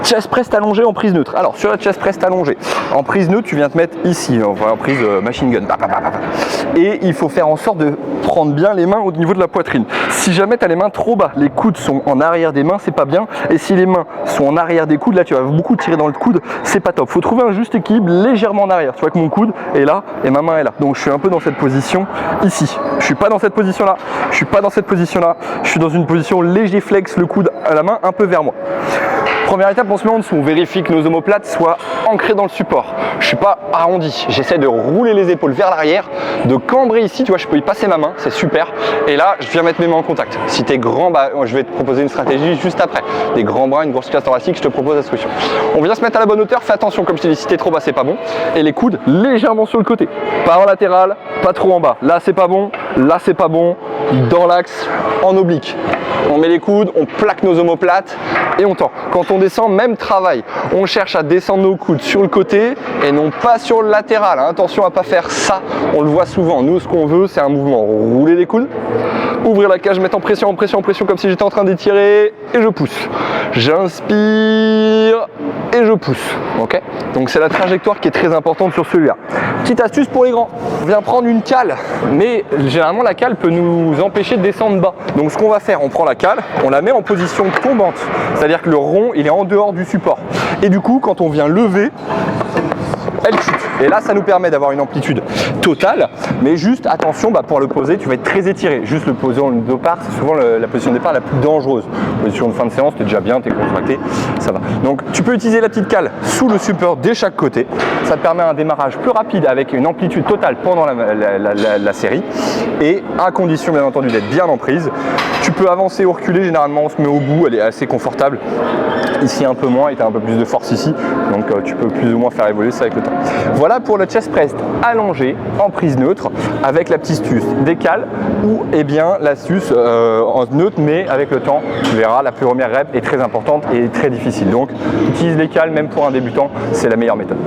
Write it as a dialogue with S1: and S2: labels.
S1: Chest press allongé en prise neutre. Alors sur la chest press allongée, en prise neutre, tu viens te mettre ici, en prise machine gun. Et il faut faire en sorte de prendre bien les mains au niveau de la poitrine. Si jamais tu as les mains trop bas, les coudes sont en arrière des mains, c'est pas bien. Et si les mains sont en arrière des coudes, là tu vas beaucoup tirer dans le coude, c'est pas top. Faut trouver un juste équilibre légèrement en arrière. Tu vois que mon coude est là et ma main est là. Donc je suis un peu dans cette position ici. Je suis pas dans cette position là, je suis pas dans cette position là, je suis dans une position léger flex, le coude à la main un peu vers moi. Première étape, on se met en dessous, on vérifie que nos omoplates soient ancrées dans le support. Je ne suis pas arrondi, j'essaie de rouler les épaules vers l'arrière, de cambrer ici, tu vois, je peux y passer ma main, c'est super. Et là, je viens mettre mes mains en contact. Si tu es grand, bah, je vais te proposer une stratégie juste après. Des grands bras, une grosse cage thoracique, je te propose la solution. On vient se mettre à la bonne hauteur, fais attention, comme je t'ai dit, si tu es trop bas, c'est pas bon. Et les coudes légèrement sur le côté, pas en latéral, pas trop en bas. Là, c'est pas bon, là, c'est pas bon, dans l'axe, en oblique. On met les coudes, on plaque nos omoplates et on tend. Quand on descend, même travail. On cherche à descendre nos coudes sur le côté et non pas sur le latéral. Attention à ne pas faire ça, on le voit souvent. Nous, ce qu'on veut, c'est un mouvement. Rouler les coudes, ouvrir la cage, mettre en pression, comme si j'étais en train d'étirer et je pousse. J'inspire et je pousse. Ok ? Donc c'est la trajectoire qui est très importante sur celui-là. Petite astuce pour les grands, on vient prendre une cale, mais généralement la cale peut nous empêcher de descendre bas. Donc ce qu'on va faire, on prend la cale, on la met en position tombante, c'est-à-dire que le rond il est en dehors du support. Et du coup, quand on vient lever, elle chute. Et là, ça nous permet d'avoir une amplitude totale, mais juste attention, pour le poser, tu vas être très étiré. Juste le poser en départ, c'est souvent la position de départ la plus dangereuse. Position de fin de séance, tu es déjà bien, tu es contracté, ça va. Donc tu peux utiliser la petite cale sous le support de chaque côté. Ça te permet un démarrage plus rapide avec une amplitude totale pendant la série, et à condition bien entendu d'être bien en prise. Tu peux avancer ou reculer, généralement on se met au bout, elle est assez confortable. Ici un peu moins et tu as un peu plus de force ici, donc tu peux plus ou moins faire évoluer ça avec le temps. Voilà pour le chest press allongé en prise neutre avec la petite astuce des cales ou l'astuce en neutre, mais avec le temps tu verras la première rep est très importante et très difficile. Donc utilise les cales même pour un débutant, c'est la meilleure méthode.